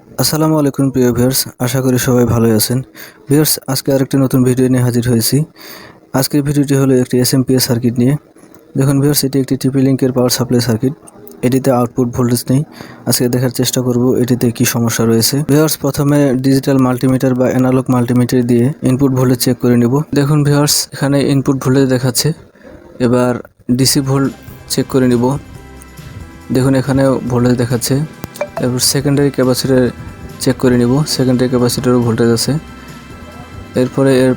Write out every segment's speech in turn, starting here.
আসসালামু আলাইকুম প্রিয় ভিউয়ার্স, আশা করি সবাই ভালোই আছেন। ভিউয়ার্স, আজকে আরেকটি নতুন ভিডিও নিয়ে হাজির হয়েছি। আজকের ভিডিওটি হলো একটি এসএমপিএস সার্কিট নিয়ে। দেখুন ভিউয়ার্স, এটি একটি টিপি লিঙ্কের পাওয়ার সাপ্লাই সার্কিট। এটিতে আউটপুট ভোল্টেজ নেই। আজকে দেখার চেষ্টা করব এটিতে কি সমস্যা রয়েছে। ভিউয়ার্স, প্রথমে ডিজিটাল মাল্টিমিটার বা অ্যানালগ মাল্টিমিটার দিয়ে ইনপুট ভোল্টেজ চেক করে নেব। দেখুন ভিউয়ার্স, এখানে ইনপুট ভোল্টেজ দেখাচ্ছে। এবার ডিসি ভোল্ট চেক করে নিব। দেখুন এখানেও ভোল্টেজ দেখাচ্ছে। এরপর সেকেন্ডারি ক্যাপাসিটর চেক করে নিব। সেকেন্ডারি ক্যাপাসিটরও ভোল্টেজ আছে। এরপরে এর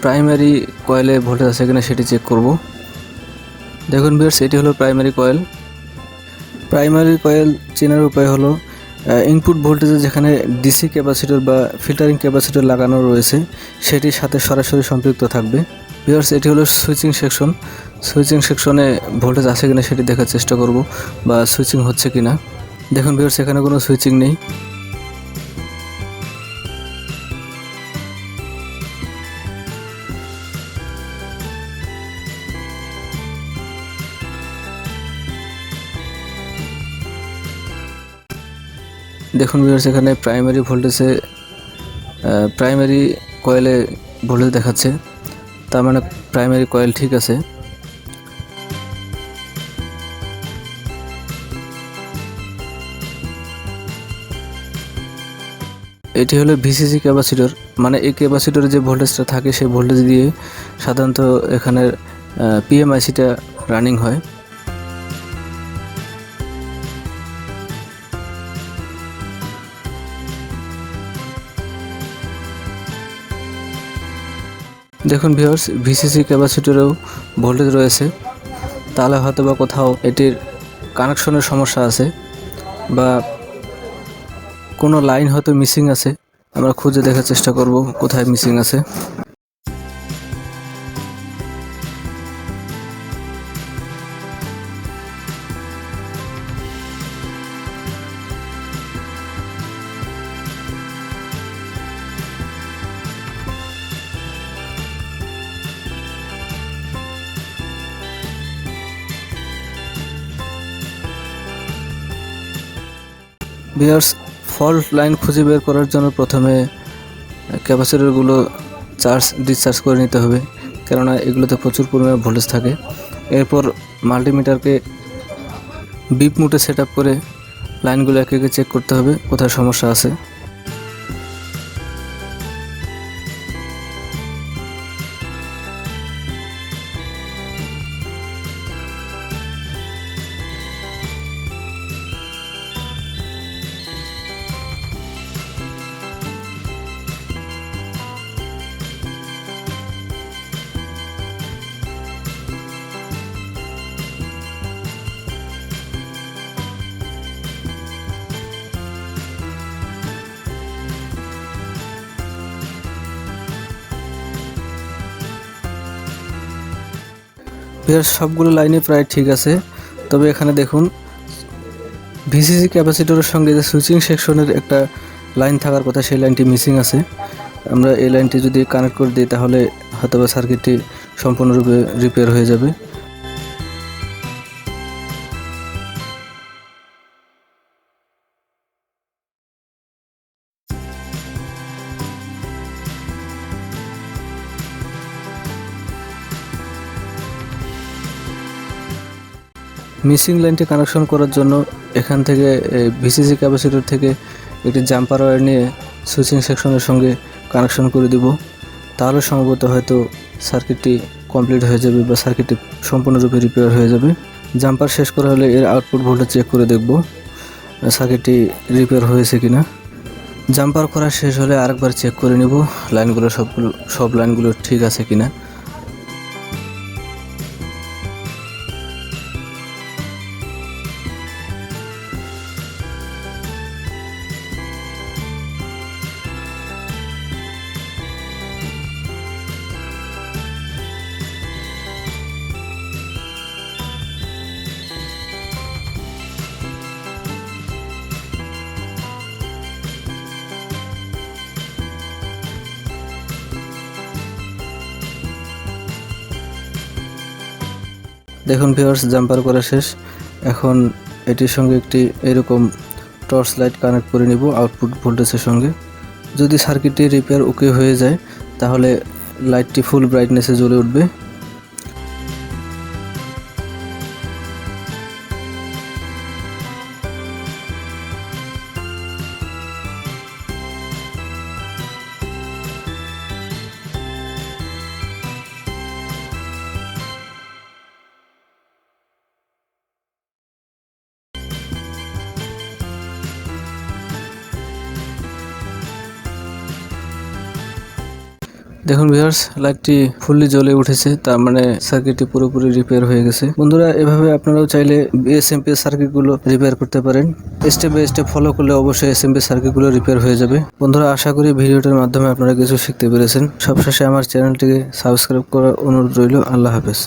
প্রাইমারি কয়েলে ভোল্টেজ আছে কিনা সেটি চেক করব। দেখুন ভিউয়ার্স, এটি হলো প্রাইমারি কয়েল। প্রাইমারি কয়েল চেনার উপায় হলো ইনপুট ভোল্টেজে যেখানে ডিসি ক্যাপাসিটর বা ফিল্টারিং ক্যাপাসিটর লাগানো রয়েছে সেটির সাথে সরাসরি সম্পৃক্ত থাকবে। ভিউয়ার্স, এটি হলো সুইচিং সেকশন। সুইচিং সেকশনে ভোল্টেজ আছে কিনা সেটি দেখার চেষ্টা করব বা সুইচিং হচ্ছে কিনা। দেখুন ভিউয়ার্স, এখানে কোনো সুইচিং নেই। দেখুন ভিউয়ার্স, এখানে প্রাইমারি ভোল্টেজে প্রাইমারি কয়েলে ভোল্টেজ দেখাচ্ছে, তার মানে প্রাইমারি কয়েল ঠিক আছে। এটি হলো ভিসিসি ক্যাপাসিটর, মানে এই ক্যাপাসিটরে যে ভোল্টেজটা থাকে সেই ভোল্টেজ দিয়ে সাধারণত এখানের পিএমআইসিটা রানিং হয়। দেখুন ভিউয়ার্স, ভিসিসি ক্যাপাসিটরেও ভোল্টেজ রয়েছে, তাহলে হয়তো বা কোথাও এটির কানেকশনের সমস্যা আছে বা কোনো লাইন হয়তো মিসিং আছে। আমরা খুঁজে দেখার চেষ্টা করব কোথায় মিসিং আছে। ভিউয়ার্স, ফল্ট লাইন খুঁজে বের করার জন্য প্রথমে ক্যাপাসিটরগুলো ডিসচার্জ করে নিতে হবে, কেননা এগুলোতে প্রচুর পরিমাণে ভোল্টেজ থাকে। এরপর মাল্টিমিটারকে বিপ মুটে সেট আপ করে লাইনগুলো একে একে চেক করতে হবে কোথায় সমস্যা আছে। ভিউয়ার্স, সবগুলো লাইনে প্রায় ঠিক আছে, তবে এখানে দেখুন ভিসিসি ক্যাপাসিটরের সঙ্গে যে সুইচিং সেকশনের একটা লাইন থাকার কথা সেই লাইনটি মিসিং আছে। আমরা এই লাইনটি যদি কানেক্ট করে দিই তাহলে হয়তোবা সার্কিটটি সম্পূর্ণরূপে রিপেয়ার হয়ে যাবে। মিসিং লাইনটি কানেকশন করার জন্য এখান থেকে ভিসিসি ক্যাপাসিটর থেকে একটি জাম্পার ওয়্যার নিয়ে সুইচিং সেকশনের সঙ্গে কানেকশন করে দিব। তাহলে সম্ভবত হয়তো সার্কিটটি কমপ্লিট হয়ে যাবে বা সার্কিটটি সম্পূর্ণরূপে রিপেয়ার হয়ে যাবে। জাম্পার শেষ করা হলে এর আউটপুট ভোল্টেজ চেক করে দেখব সার্কিটটি রিপেয়ার হয়েছে কিনা। জাম্পার করা শেষ হলে আরেকবার চেক করে নিব লাইনগুলো সব লাইনগুলো ঠিক আছে কিনা। দেখুন ভিউয়ার্স, জাম্পার করা শেষ। এখন এটির সঙ্গে একটি এরকম টর্চ লাইট কানেক্ট করে নিব আউটপুট ভোল্টেজের সঙ্গে। যদি সার্কিটটি রিপেয়ার ওকে হয়ে যায় তাহলে লাইটটি ফুল ব্রাইটনেসে জ্বলে উঠবে। দেখুন ভিউয়ার্স, লাইটটি ফুললি জ্বলে উঠেছে, তার মানে সার্কিটটি পুরোপুরি রিপেয়ার হয়ে গেছে। বন্ধুরা, এভাবে আপনারাও চাইলে এসএমপিএস সার্কিটগুলো রিপেয়ার করতে পারেন। স্টেপ বাই স্টেপ ফলো করলে অবশ্যই এসএমপিএস সার্কিটগুলো রিপেয়ার হয়ে যাবে। বন্ধুরা, আশা করি ভিডিওটার মাধ্যমে আপনারা কিছু শিখতে পেরেছেন। সবশেষে আমার চ্যানেলটিকে সাবস্ক্রাইব করার অনুরোধ রইল। আল্লাহ হাফেজ।